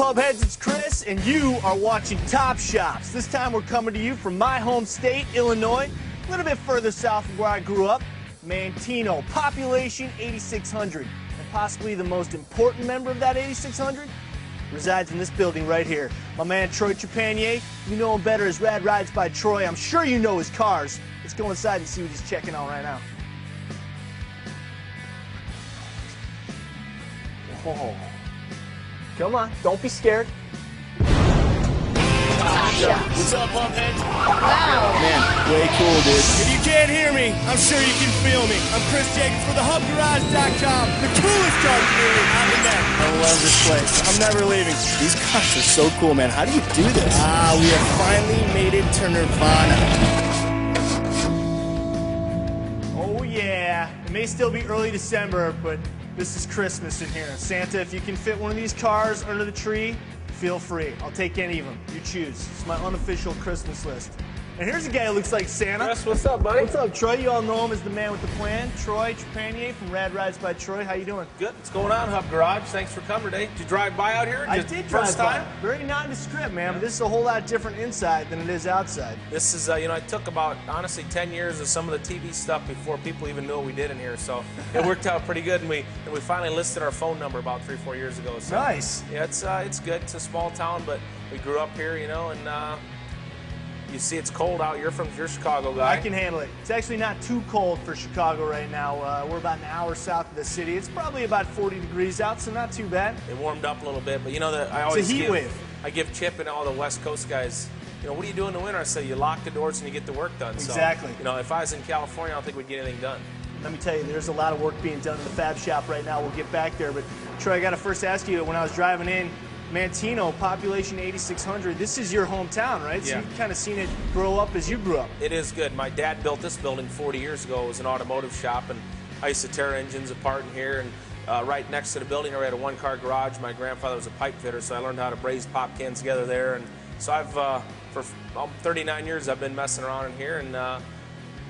Pub Heads? It's Chris, and you are watching Top Shops. This time we're coming to you from my home state, Illinois, a little bit further south of where I grew up, Manteo, population 8,600, and possibly the most important member of that 8,600 resides in this building right here. My man Troy Trepanier, you know him better as Rad Rides by Troy. I'm sure you know his cars. Let's go inside and see what he's checking out right now. Oh. Come on, don't be scared. What's up, Bumpheads? Wow. Man, way cool, dude. If you can't hear me, I'm sure you can feel me. I'm Chris Jacobs for thehubgarage.com, the coolest car community on the net. I love this place. I'm never leaving. These cars are so cool, man. How do you do this? We have finally made it to Nirvana. Oh, yeah. It may still be early December, but this is Christmas in here. Santa, if you can fit one of these cars under the tree, feel free. I'll take any of them. You choose. It's my unofficial Christmas list. And here's a guy who looks like Santa. Chris, what's up, buddy? What's up, Troy? You all know him as the man with the plan. Troy Trepanier from Rad Rides by Troy. How you doing? Good. What's going on, Hub Garage? Thanks for coming today. Did you drive by out here? I did drive by. Very nondescript, man. But this is a whole lot different inside than it is outside. This is, you know, I took about, honestly, 10 years of some of the TV stuff before people even knew what we did in here. So it worked out pretty good. And we finally listed our phone number about 3 or 4 years ago. So, nice. Yeah, it's good. It's a small town, but we grew up here, you know, and you see it's cold out. You're a Chicago guy. I can handle it. It's actually not too cold for Chicago right now. We're about an hour south of the city. It's probably about 40 degrees out, so not too bad. It warmed up a little bit, but you know that I It's always a heat wave. I give Chip and all the West Coast guys, you know, what do you do in the winter? I say you lock the doors and you get the work done. Exactly. So, you know, if I was in California, I don't think we'd get anything done. Let me tell you, there's a lot of work being done in the fab shop right now. We'll get back there, but Troy, I got to first ask you, when I was driving in, Manteo, population 8,600. This is your hometown, right? Yeah. So you've kind of seen it grow up as you grew up. It is good. My dad built this building 40 years ago. It was an automotive shop, and I used to tear engines apart in here. And right next to the building, I had a one-car garage. My grandfather was a pipe fitter, so I learned how to braze pop cans together there. And so I've, for 39 years, I've been messing around in here, and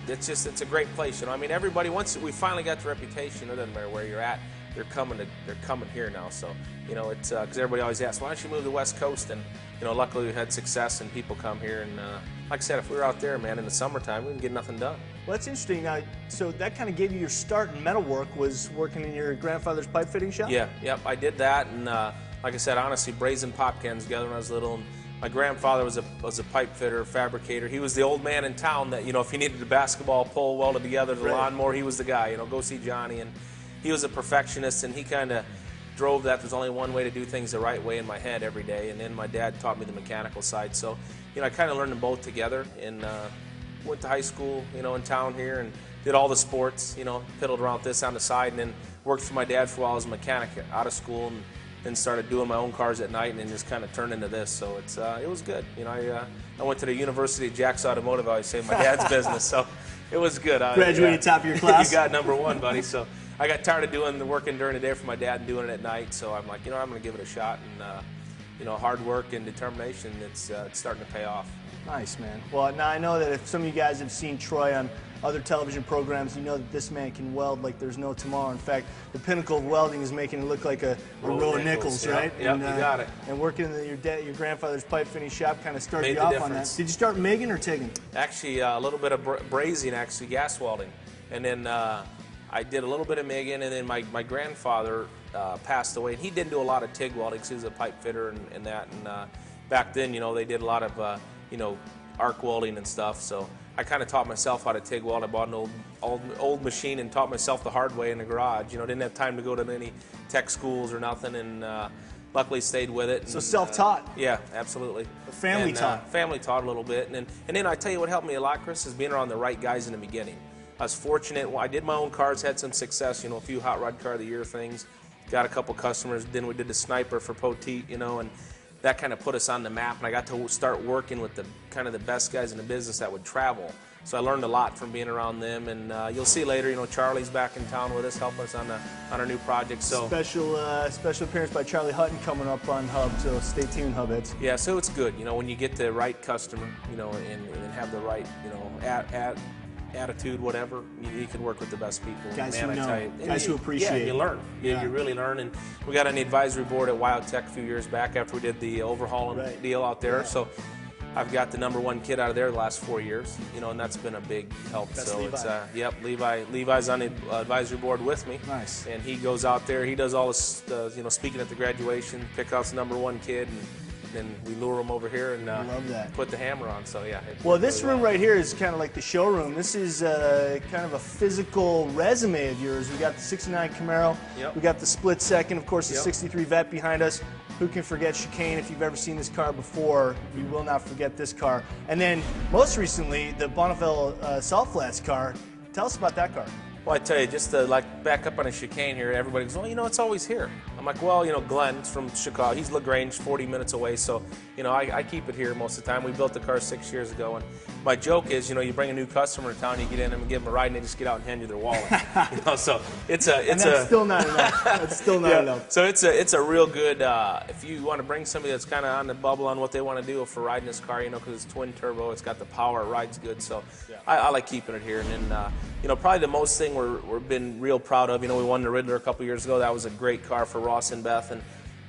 it's a great place. You know, I mean, everybody, once we finally got the reputation, it doesn't matter where you're at. They're coming here now. So, you know, it's because everybody always asks, why don't you move to the West Coast? And, you know, luckily we've had success and people come here. And like I said, if we were out there, man, in the summertime, we wouldn't get nothing done. Well, that's interesting. Now, so that kind of gave you your start in metalwork, was working in your grandfather's pipe fitting shop? Yeah, yep, I did that. And like I said, honestly, brazing pop cans together when I was little. And my grandfather was a pipe fitter, fabricator. He was the old man in town that, you know, if you needed a basketball pole welded together, the lawnmower, he was the guy. You know, go see Johnny. And he was a perfectionist, and he kind of drove that there's only one way to do things the right way in my head every day. And then my dad taught me the mechanical side. So, you know, I kind of learned them both together, and went to high school, you know, in town here, and did all the sports, you know, piddled around with this on the side, and then worked for my dad for a while as a mechanic out of school, and then started doing my own cars at night, and then just kind of turned into this. So it was good. You know, I went to the University of Jack's Automotive, I always say, my dad's business, so it was good. Graduated top of your class? You got #1, buddy. So I got tired of doing the working during the day for my dad and doing it at night, so I'm like, you know, I'm going to give it a shot, and you know, hard work and determination, it's starting to pay off. Nice, man. Well, now I know that if some of you guys have seen Troy on other television programs, you know that this man can weld like there's no tomorrow. In fact, the pinnacle of welding is making it look like a row of nickels, right? Yep, you got it. And working in your grandfather's pipe fitting shop kind of started Made you the off difference. on that. Did you start MIGing or TIGging? Actually, a little bit of brazing, actually, gas welding. And then I did a little bit of MIGing, and then my grandfather passed away. And he didn't do a lot of TIG welding because he was a pipe fitter and that. And back then, you know, they did a lot of, you know, arc welding and stuff. So I kind of taught myself how to TIG weld. I bought an old machine and taught myself the hard way in the garage. You know, didn't have time to go to any tech schools or nothing, and luckily stayed with it. So self-taught? Yeah, absolutely. Family taught? Family taught a little bit. And then I tell you what helped me a lot, Chris, is being around the right guys in the beginning. I was fortunate. I did my own cars, had some success, you know, a few Hot Rod Car of the Year things. Got a couple customers. Then we did the Sniper for Poteet, you know, and that kind of put us on the map, and I got to start working with the kind of the best guys in the business that would travel. So I learned a lot from being around them, and you'll see later, you know, Charlie's back in town with us, helping us on our new project. So special appearance by Charlie Hutton coming up on Hub, so stay tuned, Hubheads. Yeah, so it's good, you know, when you get the right customer, you know, and have the right, you know, attitude, whatever, you can work with the best people. Guys Man, who I know, tell you, guys who appreciate. Yeah, you learn. Yeah. You really learn. And we got on the advisory board at Wild Tech a few years back after we did the overhauling deal out there. Yeah. So I've got the #1 kid out of there the last 4 years, and that's been a big help. That's so Levi. it's Levi's on the advisory board with me. Nice. And he goes out there, he does all this, speaking at the graduation, pick out the #1 kid, and then we lure him over here and love that. put the hammer on. So yeah. Well, this room right here is kind of like the showroom. This is kind of a physical resume of yours. We got the '69 Camaro. Yep. We got the split second, of course, the Yep. '63 Vet behind us. Who can forget Chicane? If you've ever seen this car before, you will not forget this car. And then, most recently, the Bonneville Salt Flats car. Tell us about that car. Well, I tell you, just to back up on a Chicane here, everybody goes, well, it's always here. I'm like, well, Glenn's from Chicago. He's LaGrange, 40 minutes away, so, I keep it here most of the time. We built the car 6 years ago, and my joke is, you bring a new customer to town, you get in them and give them a ride, and they just get out and hand you their wallet. So it's that's still not enough. That's still not enough. So it's a real good, if you want to bring somebody that's kind of on the bubble on what they want to do for riding this car, because it's twin turbo, it's got the power, it rides good, so I like keeping it here. And then, probably the most thing we've been real proud of, we won the Riddler a couple years ago. That was a great car for Ross and Beth.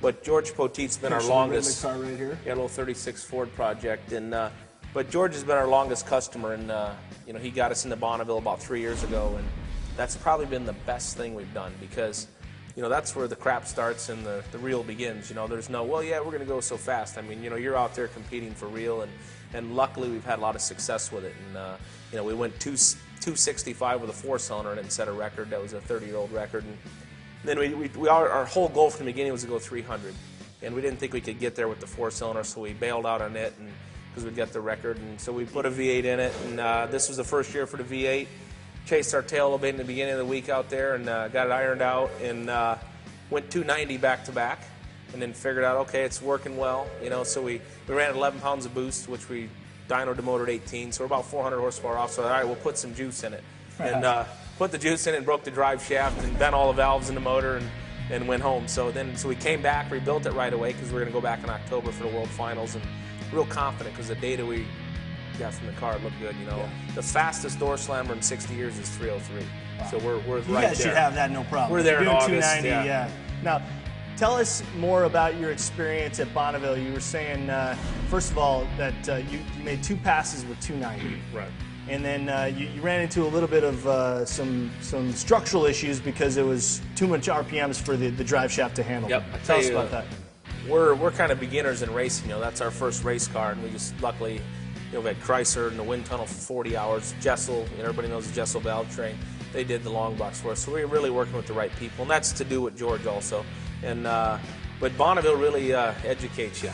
But George Poteet's been our longest. Car right here. Yeah, a little 36 Ford project. And but George has been our longest customer, and he got us into Bonneville about 3 years ago, and that's probably been the best thing we've done because. That's where the crap starts and the real begins. There's no, well, yeah, we're going to go so fast. I mean, you're out there competing for real, and luckily we've had a lot of success with it. And, we went 265 with a 4-cylinder and set a record. That was a 30-year-old record. And then our whole goal from the beginning was to go 300. And we didn't think we could get there with the 4-cylinder, so we bailed out on it because we'd got the record. And so we put a V8 in it, and this was the first year for the V8. Chased our tail a little bit in the beginning of the week out there and got it ironed out and went 290 back-to-back and then figured out, okay, it's working well. So we ran at 11 pounds of boost, which we dynoed the motor at 18, so we're about 400 horsepower off. So, all right, we'll put some juice in it. And put the juice in and broke the drive shaft and bent all the valves in the motor and went home. So we came back, rebuilt it right away because we were going to go back in October for the World Finals, and real confident because the data we got from the car looked good. The fastest door slammer in 60 years is 303. Wow. So we're right there. You guys should have that, no problem. We're there in August. 290, yeah. Now, tell us more about your experience at Bonneville. You were saying, first of all, that you made 2 passes with 290. Right. And then you ran into a little bit of some structural issues because it was too much RPMs for the drive shaft to handle. Yep. Tell us about that. We're kind of beginners in racing. That's our first race car, and we just luckily. We had Chrysler in the wind tunnel for 40 hours. Jessel, everybody knows the Jessel valve train. They did the long box for us. So we were really working with the right people, and that's to do with George also. And but Bonneville really educates you.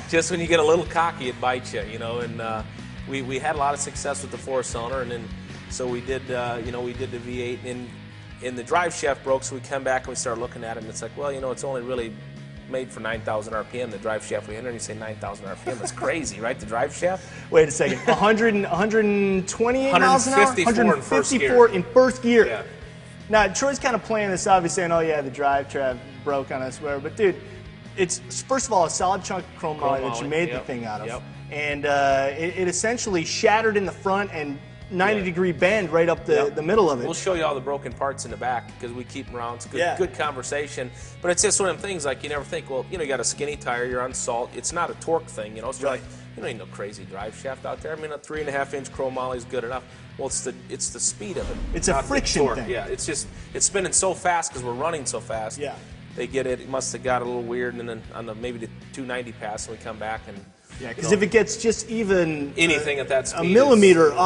Just when you get a little cocky, it bites you. And we had a lot of success with the 4-cylinder, and then so we did. We did the V8, and the drive shaft broke. So we come back and we start looking at it, and it's like, well, it's only really made for 9,000 RPM, the drive shaft we enter, and you say 9,000 RPM. That's crazy, right? The drive shaft? Wait a second. 128 miles an hour? 154 in first gear. Yeah. Now, Troy's kind of playing this, obviously, saying, oh, yeah, the drive trav broke on us, whatever. But, dude, it's, first of all, a solid chunk of chrome moly that you made the thing out of. Yep. And it essentially shattered in the front and 90-degree bend right up the middle of it. We'll show you all the broken parts in the back because we keep them around. It's a good conversation. But it's just one of them things like you never think, well, you got a skinny tire, you're on salt. It's not a torque thing, So you're like, ain't no crazy drive shaft out there. I mean, a 3.5-inch chrome moly is good enough. Well, it's the speed of it. It's a friction thing. Yeah, it's spinning so fast because we're running so fast. Yeah. They get it. It must have got a little weird, and then on maybe the 290 pass, and we come back and. Yeah, because if it gets just even anything at that speed, a millimeter off